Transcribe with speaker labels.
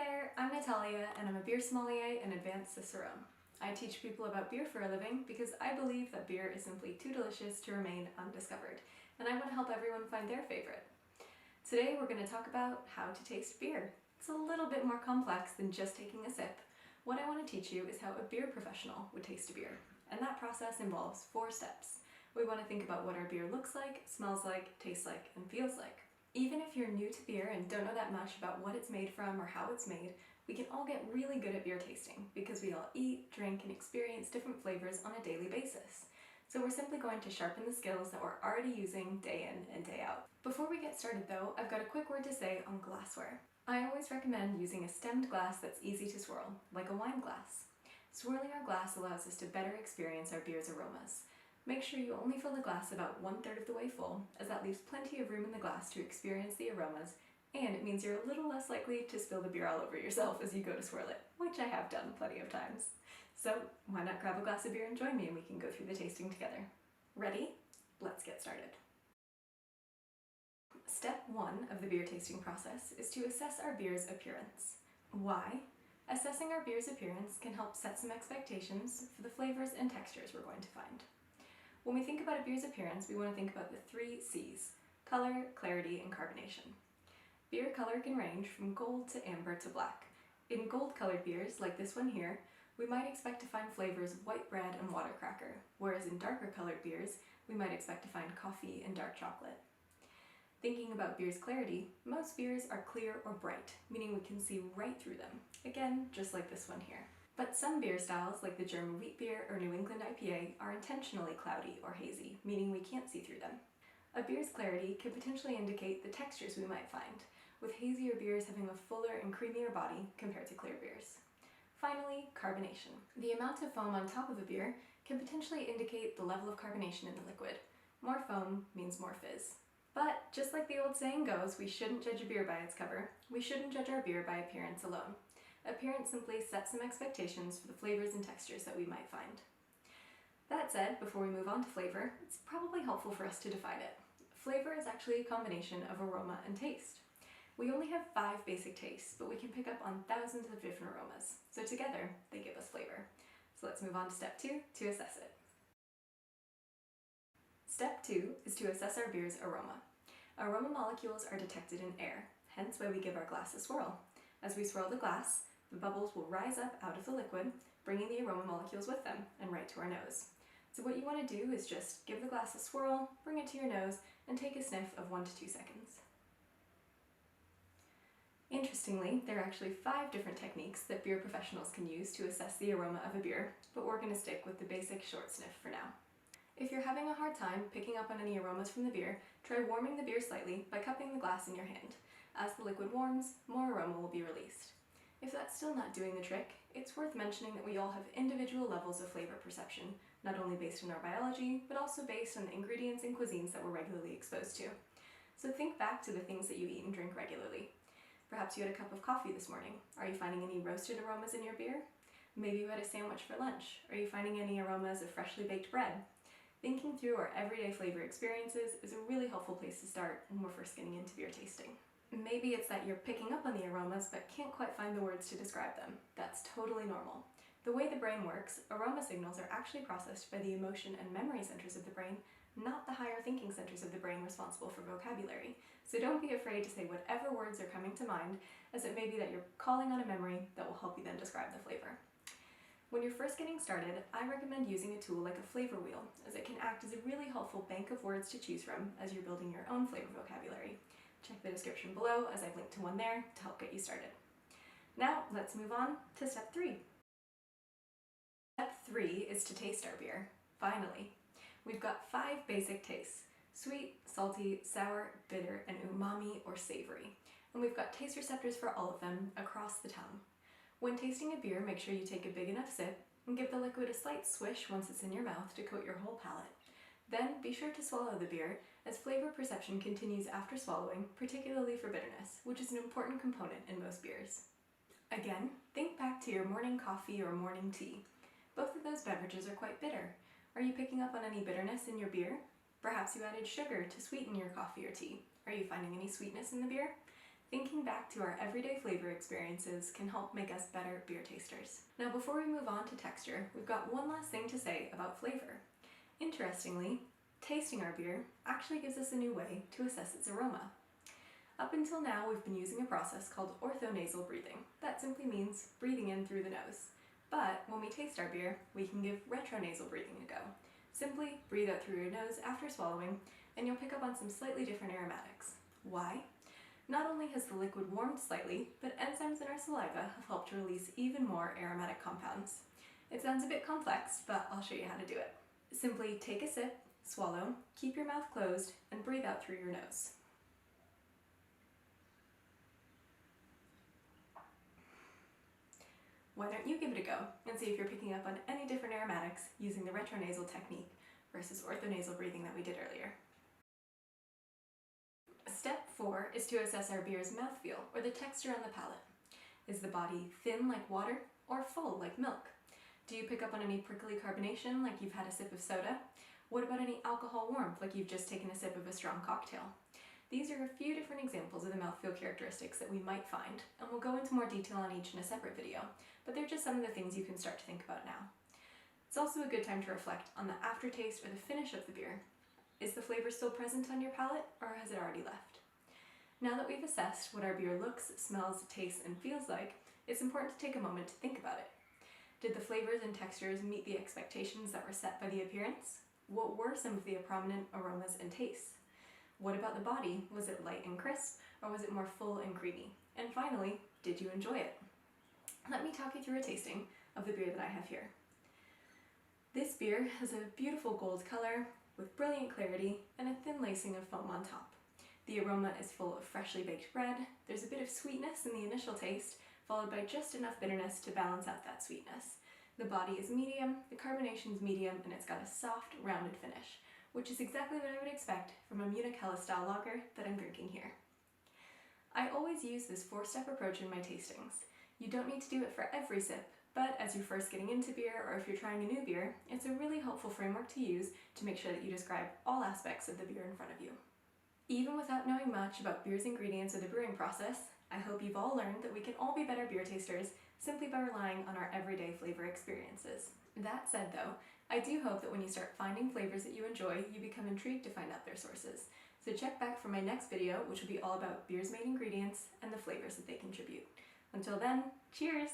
Speaker 1: there, I'm Natalia and I'm a beer sommelier and advanced cicerone. I teach people about beer for a living because I believe that beer is simply too delicious to remain undiscovered, and I want to help everyone find their favorite. Today we're going to talk about how to taste beer. It's a little bit more complex than just taking a sip. What I want to teach you is how a beer professional would taste a beer, and that process involves 4 steps. We want to think about what our beer looks like, smells like, tastes like, and feels like. Even if you're new to beer and don't know that much about what it's made from or how it's made, we can all get really good at beer tasting because we all eat, drink, and experience different flavors on a daily basis. So we're simply going to sharpen the skills that we're already using day in and day out. Before we get started though, I've got a quick word to say on glassware. I always recommend using a stemmed glass that's easy to swirl, like a wine glass. Swirling our glass allows us to better experience our beer's aromas. Make sure you only fill the glass about 1/3 of the way full, as that leaves plenty of room in the glass to experience the aromas, and it means you're a little less likely to spill the beer all over yourself as you go to swirl it, which I have done plenty of times. So why not grab a glass of beer and join me and we can go through the tasting together. Ready? Let's get started. Step 1 of the beer tasting process is to assess our beer's appearance. Why? Assessing our beer's appearance can help set some expectations for the flavors and textures we're going to find. When we think about a beer's appearance, we want to think about the 3 C's: color, clarity, and carbonation. Beer color can range from gold to amber to black. In gold-colored beers, like this one here, we might expect to find flavors of white bread and water cracker, whereas in darker-colored beers, we might expect to find coffee and dark chocolate. Thinking about beer's clarity, most beers are clear or bright, meaning we can see right through them. Again, just like this one here. But some beer styles, like the German wheat beer or New England IPA, are intentionally cloudy or hazy, meaning we can't see through them. A beer's clarity can potentially indicate the textures we might find, with hazier beers having a fuller and creamier body compared to clear beers. Finally, carbonation. The amount of foam on top of a beer can potentially indicate the level of carbonation in the liquid. More foam means more fizz. But just like the old saying goes, we shouldn't judge a beer by its cover. We shouldn't judge our beer by appearance alone. Appearance simply sets some expectations for the flavors and textures that we might find. That said, before we move on to flavor, it's probably helpful for us to define it. Flavor is actually a combination of aroma and taste. We only have 5 basic tastes, but we can pick up on thousands of different aromas, so together they give us flavor. So let's move on to step 2 to assess it. Step 2 is to assess our beer's aroma. Aroma molecules are detected in air, hence why we give our glass a swirl. As we swirl the glass, the bubbles will rise up out of the liquid, bringing the aroma molecules with them and right to our nose. So what you want to do is just give the glass a swirl, bring it to your nose, and take a sniff of 1 to 2 seconds. Interestingly, there are actually 5 different techniques that beer professionals can use to assess the aroma of a beer, but we're going to stick with the basic short sniff for now. If you're having a hard time picking up on any aromas from the beer, try warming the beer slightly by cupping the glass in your hand. As the liquid warms, more aroma will be released. If that's still not doing the trick, it's worth mentioning that we all have individual levels of flavor perception, not only based on our biology, but also based on the ingredients and cuisines that we're regularly exposed to. So think back to the things that you eat and drink regularly. Perhaps you had a cup of coffee this morning. Are you finding any roasted aromas in your beer? Maybe you had a sandwich for lunch. Are you finding any aromas of freshly baked bread? Thinking through our everyday flavor experiences is a really helpful place to start when we're first getting into beer tasting. Maybe it's that you're picking up on the aromas but can't quite find the words to describe them. That's totally normal. The way the brain works, aroma signals are actually processed by the emotion and memory centers of the brain, not the higher thinking centers of the brain responsible for vocabulary. So don't be afraid to say whatever words are coming to mind, as it may be that you're calling on a memory that will help you then describe the flavor. When you're first getting started, I recommend using a tool like a flavor wheel, as it can act as a really helpful bank of words to choose from as you're building your own flavor vocabulary. Check the description below as I've linked to one there to help get you started. Now let's move on to step 3. Step 3 is to taste our beer. Finally, we've got 5 basic tastes: sweet, salty, sour, bitter, and umami or savory. And we've got taste receptors for all of them across the tongue. When tasting a beer, make sure you take a big enough sip and give the liquid a slight swish once it's in your mouth to coat your whole palate. Then be sure to swallow the beer, as flavor perception continues after swallowing, particularly for bitterness, which is an important component in most beers. Again, think back to your morning coffee or morning tea. Both of those beverages are quite bitter. Are you picking up on any bitterness in your beer? Perhaps you added sugar to sweeten your coffee or tea. Are you finding any sweetness in the beer? Thinking back to our everyday flavor experiences can help make us better beer tasters. Now before we move on to texture, we've got one last thing to say about flavor. Interestingly, tasting our beer actually gives us a new way to assess its aroma. Up until now, we've been using a process called orthonasal breathing. That simply means breathing in through the nose. But when we taste our beer, we can give retronasal breathing a go. Simply breathe out through your nose after swallowing, and you'll pick up on some slightly different aromatics. Why? Not only has the liquid warmed slightly, but enzymes in our saliva have helped to release even more aromatic compounds. It sounds a bit complex, but I'll show you how to do it. Simply take a sip, swallow, keep your mouth closed, and breathe out through your nose. Why don't you give it a go and see if you're picking up on any different aromatics using the retronasal technique versus orthonasal breathing that we did earlier. Step 4 is to assess our beer's mouthfeel, or the texture on the palate. Is the body thin like water or full like milk? Do you pick up on any prickly carbonation like you've had a sip of soda? What about any alcohol warmth like you've just taken a sip of a strong cocktail? These are a few different examples of the mouthfeel characteristics that we might find, and we'll go into more detail on each in a separate video, but they're just some of the things you can start to think about now. It's also a good time to reflect on the aftertaste or the finish of the beer. Is the flavor still present on your palate, or has it already left? Now that we've assessed what our beer looks, smells, tastes, and feels like, it's important to take a moment to think about it. Did the flavors and textures meet the expectations that were set by the appearance? What were some of the prominent aromas and tastes? What about the body? Was it light and crisp, or was it more full and creamy? And finally, did you enjoy it? Let me talk you through a tasting of the beer that I have here. This beer has a beautiful gold color with brilliant clarity and a thin lacing of foam on top. The aroma is full of freshly baked bread. There's a bit of sweetness in the initial taste, followed by just enough bitterness to balance out that sweetness. The body is medium, the carbonation is medium, and it's got a soft, rounded finish, which is exactly what I would expect from a Munich Helle style lager that I'm drinking here. I always use this 4-step approach in my tastings. You don't need to do it for every sip, but as you're first getting into beer or if you're trying a new beer, it's a really helpful framework to use to make sure that you describe all aspects of the beer in front of you. Even without knowing much about beer's ingredients or the brewing process, I hope you've all learned that we can all be better beer tasters simply by relying on our everyday flavor experiences. That said though, I do hope that when you start finding flavors that you enjoy, you become intrigued to find out their sources. So check back for my next video, which will be all about beer's main ingredients and the flavors that they contribute. Until then, cheers!